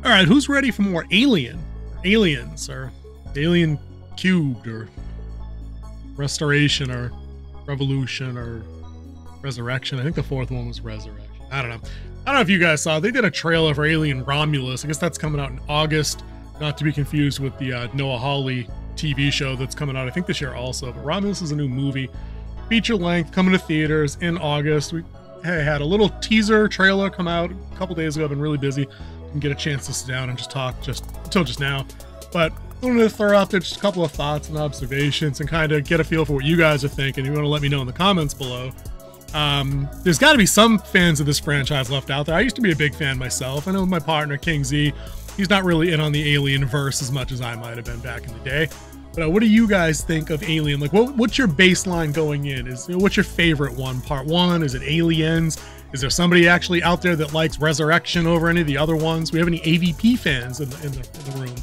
All right, who's ready for more Alien? Aliens, or Alien Cubed, or Restoration, or Revolution, or Resurrection? I think the fourth one was Resurrection. I don't know. I don't know if you guys saw, they did a trailer for Alien Romulus. I guess that's coming out in August, not to be confused with the Noah Hawley TV show that's coming out, I think, this year also. But Romulus is a new movie, feature length, coming to theaters in August. We had a little teaser trailer come out a couple days ago. I've been really busy. Didn't get a chance to sit down and just talk until just now. But I wanted to throw out there just a couple of thoughts and observations and kind of get a feel for what you guys are thinking. You want to let me know in the comments below. There's got to be some fans of this franchise left out there. I used to be a big fan myself. I know my partner, King Z, he's not really in on the Alien verse as much as I might have been back in the day. But what do you guys think of Alien? Like, what's your baseline going in? What's your favorite one? Part one? Is it Aliens? Is there somebody actually out there that likes Resurrection over any of the other ones? We have any AVP fans in the room?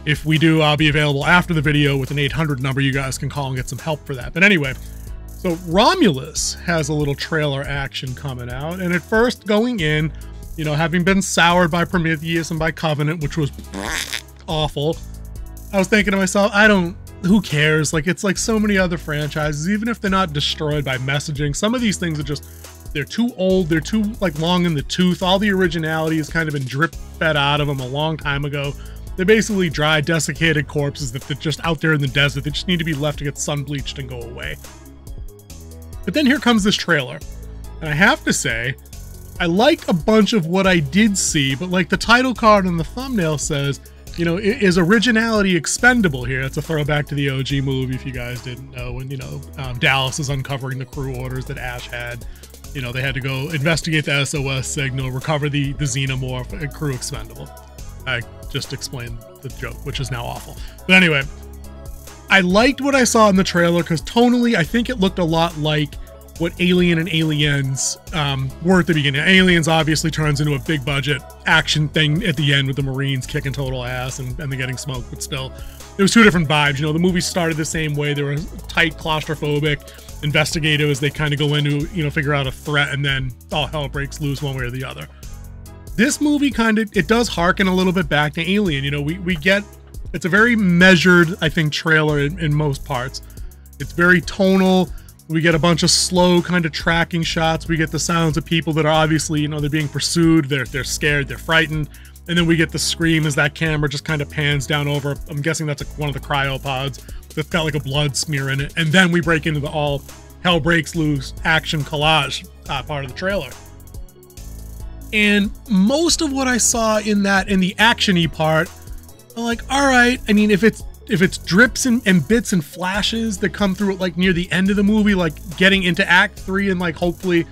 If we do, I'll be available after the video with an 800 number. You guys can call and get some help for that. But anyway, so Romulus has a little trailer action coming out. And at first going in, you know, having been soured by Prometheus and by Covenant, which was awful, I was thinking to myself, who cares? Like, it's like so many other franchises, even if they're not destroyed by messaging, some of these things are just, they're too old, they're too like long in the tooth. All the originality has kind of been drip fed out of them a long time ago. They're basically dry, desiccated corpses that they're just out there in the desert. They just need to be left to get sun bleached and go away. But then here comes this trailer. And I have to say, I like a bunch of what I did see, but like the title card and the thumbnail says, you know, is originality expendable here? That's a throwback to the OG movie, if you guys didn't know. And, you know, Dallas is uncovering the crew orders that Ash had. You know, they had to go investigate the SOS signal, recover the xenomorph, and crew expendable. I just explained the joke, which is now awful. But anyway, I liked what I saw in the trailer because tonally, I think it looked a lot like what Alien and Aliens were at the beginning. Aliens obviously turns into a big budget action thing at the end with the Marines kicking total ass and they're getting smoked, but still, there was two different vibes. You know, the movie started the same way. They were tight, claustrophobic, investigative as they kind of go into, you know, figure out a threat, and then all hell breaks loose one way or the other. This movie kind of, it does harken a little bit back to Alien. You know, we get, it's a very measured, I think, trailer in most parts. It's very tonal. We get a bunch of slow kind of tracking shots. We get the sounds of people that are obviously, you know, they're being pursued. They're scared. They're frightened. And then we get the scream as that camera just kind of pans down over. I'm guessing that's one of the cryopods that's got like a blood smear in it. And then we break into the all hell breaks loose action collage part of the trailer. And most of what I saw in the action-y part, I'm like, all right. I mean, if it's drips and bits and flashes that come through like near the end of the movie, like getting into Act 3 and like hopefully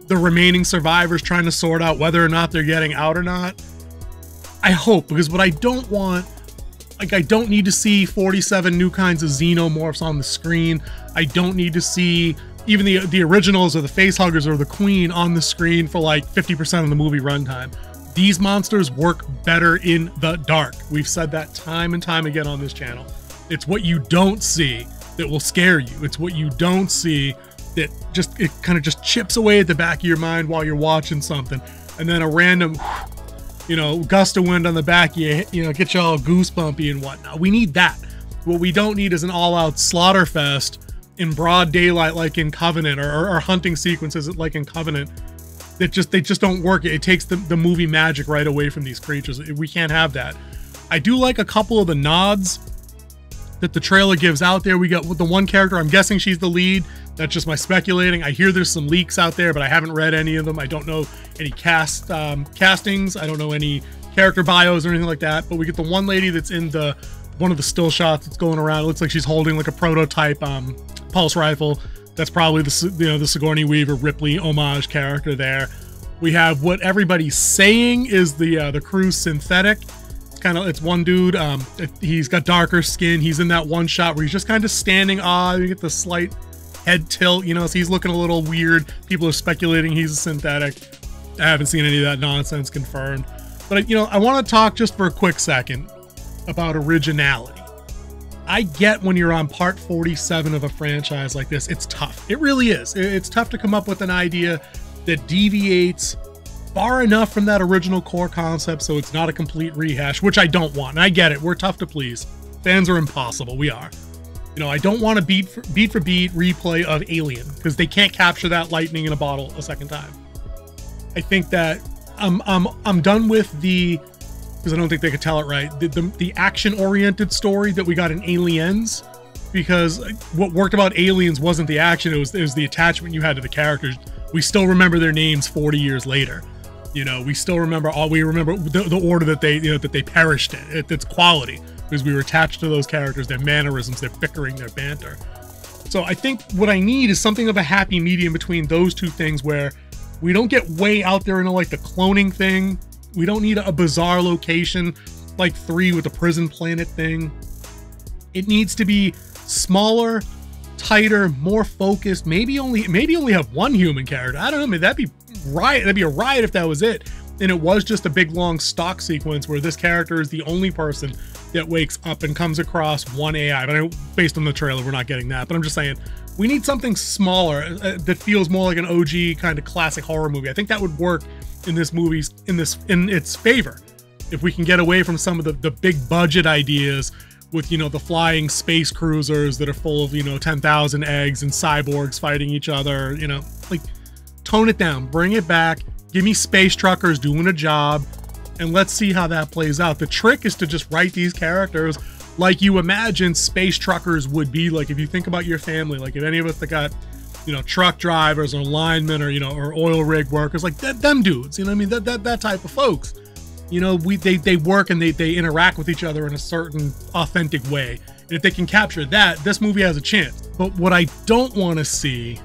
the remaining survivors trying to sort out whether or not they're getting out or not. I hope, because what I don't want, like, I don't need to see 47 new kinds of xenomorphs on the screen. I don't need to see even the originals or the facehuggers or the Queen on the screen for like 50% of the movie runtime. These monsters work better in the dark. We've said that time and time again on this channel. It's what you don't see that will scare you. It's what you don't see that just, it kind of just chips away at the back of your mind while you're watching something. And then a random, you know, gust of wind on the back, you know, get you all goosebumpy and whatnot. We need that. What we don't need is an all-out slaughter fest in broad daylight like in Covenant, or hunting sequences like in Covenant. They just don't work. It takes the movie magic right away from these creatures. We can't have that. I do like a couple of the nods that the trailer gives out there. We got the one character, I'm guessing she's the lead. That's just my speculating. I hear there's some leaks out there, but I haven't read any of them. I don't know any castings. I don't know any character bios or anything like that. But we get the one lady that's in one of the still shots that's going around. It looks like she's holding like a prototype pulse rifle. That's probably the Sigourney Weaver Ripley homage character there. We have what everybody's saying is the crew's synthetic. It's one dude. He's got darker skin. He's in that one shot where he's just kind of standing. You get the slight head tilt, you know, so he's looking a little weird. People are speculating he's a synthetic. I haven't seen any of that nonsense confirmed. But, you know, I want to talk just for a quick second about originality. I get when you're on part 47 of a franchise like this, it's tough. It really is. It's tough to come up with an idea that deviates far enough from that original core concept so it's not a complete rehash, which I don't want. And I get it. We're tough to please. Fans are impossible. We are. You know, I don't want a beat for beat replay of Alien because they can't capture that lightning in a bottle a second time. I think that I'm done with because I don't think they could tell it right. The action-oriented story that we got in Aliens, because what worked about Aliens wasn't the action, it was the attachment you had to the characters. We still remember their names 40 years later. You know, we still remember the order that they perished in. It's quality because we were attached to those characters, their mannerisms, their bickering, their banter. So I think what I need is something of a happy medium between those two things where we don't get way out there into like the cloning thing. We don't need a bizarre location like 3 with the prison planet thing. It needs to be smaller, tighter, more focused. Maybe only have one human character. I don't know. Maybe that'd be riot. That'd be a riot if that was it. And it was just a big long stock sequence where this character is the only person that wakes up and comes across one AI. But based on the trailer, we're not getting that. But I'm just saying, we need something smaller that feels more like an OG kind of classic horror movie. I think that would work in this movie's in its favor if we can get away from some of the big budget ideas with, you know, the flying space cruisers that are full of, you know, 10,000 eggs and cyborgs fighting each other. You know, like, tone it down, bring it back, give me space truckers doing a job, and let's see how that plays out. The trick is to just write these characters like you imagine space truckers would be. Like, if you think about your family, like if any of us that got, you know, truck drivers or linemen or, you know, or oil rig workers, like them dudes, you know what I mean? That type of folks, you know, they work and they interact with each other in a certain authentic way. And if they can capture that, this movie has a chance. But what I don't want to see,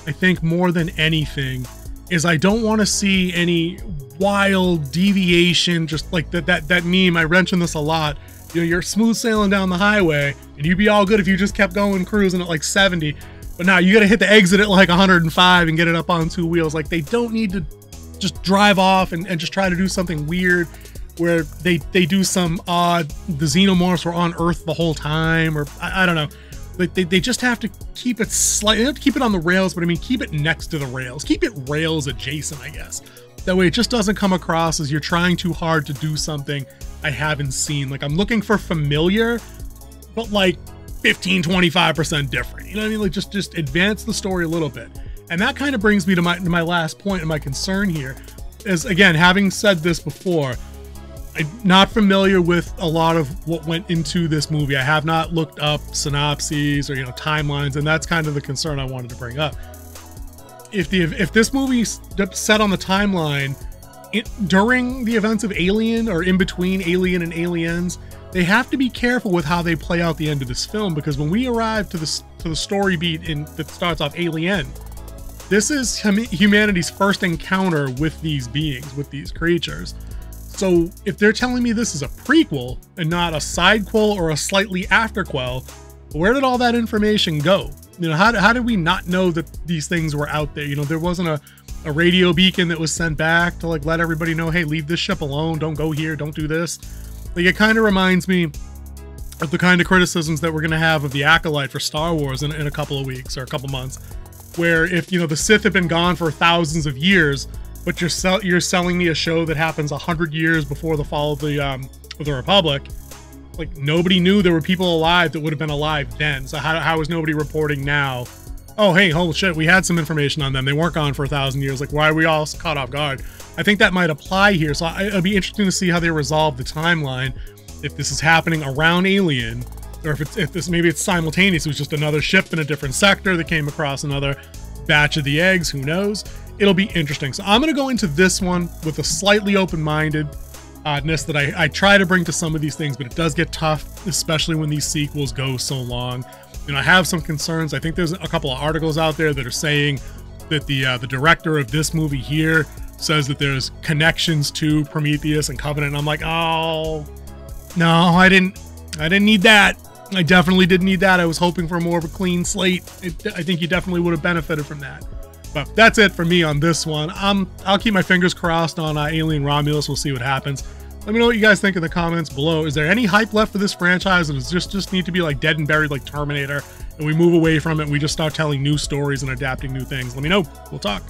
I think more than anything, is I don't want to see any wild deviation, just like that meme. I mention this a lot. You know, you're smooth sailing down the highway and you'd be all good if you just kept going cruising at like 70. But now you got to hit the exit at like 105 and get it up on 2 wheels. Like, they don't need to just drive off and just try to do something weird where they do some odd, the xenomorphs were on Earth the whole time, or I don't know. Like, they just have to keep it slightly, they have to keep it on the rails, but I mean, keep it next to the rails. Keep it rails adjacent, I guess. That way it just doesn't come across as you're trying too hard to do something I haven't seen. Like, I'm looking for familiar, but like 15-25% different. You know what I mean? Like, just advance the story a little bit. And that kind of brings me to my last point and my concern here is, again, having said this before, I'm not familiar with a lot of what went into this movie. I have not looked up synopses or, you know, timelines, and that's kind of the concern I wanted to bring up. If this movie's set on the timeline during the events of Alien or in between Alien and Aliens, they have to be careful with how they play out the end of this film, because when we arrive to the story beat that starts off Alien, this is humanity's first encounter with these beings, with these creatures. So if they're telling me this is a prequel and not a sidequel or a slightly afterquel, where did all that information go? You know, how did we not know that these things were out there? You know, there wasn't a radio beacon that was sent back to like let everybody know, hey, leave this ship alone, don't go here, don't do this. Like, it kind of reminds me of the kind of criticisms that we're going to have of the Acolyte for Star Wars in a couple of weeks or a couple months, where if, you know, the Sith have been gone for thousands of years, but you're selling me a show that happens 100 years before the fall of the Republic. Like, nobody knew there were people alive that would have been alive then. So how is nobody reporting now? Oh, hey, holy shit, we had some information on them. They weren't gone for 1,000 years. Like, why are we all caught off guard? I think that might apply here. So it'll be interesting to see how they resolve the timeline. If this is happening around Alien, or if maybe it's simultaneous. It was just another ship in a different sector that came across another batch of the eggs. Who knows? It'll be interesting. So I'm going to go into this one with a slightly open-mindedness that I try to bring to some of these things, but it does get tough, especially when these sequels go so long. You know, I have some concerns. I think there's a couple of articles out there that are saying that the director of this movie here says that there's connections to Prometheus and Covenant. And I'm like, oh no, I didn't need that. I definitely didn't need that. I was hoping for more of a clean slate. I think you definitely would have benefited from that. But that's it for me on this one. I'll keep my fingers crossed on Alien Romulus. We'll see what happens. Let me know what you guys think in the comments below. Is there any hype left for this franchise? Or does it just need to be like dead and buried like Terminator, and we move away from it and we just start telling new stories and adapting new things? Let me know. We'll talk.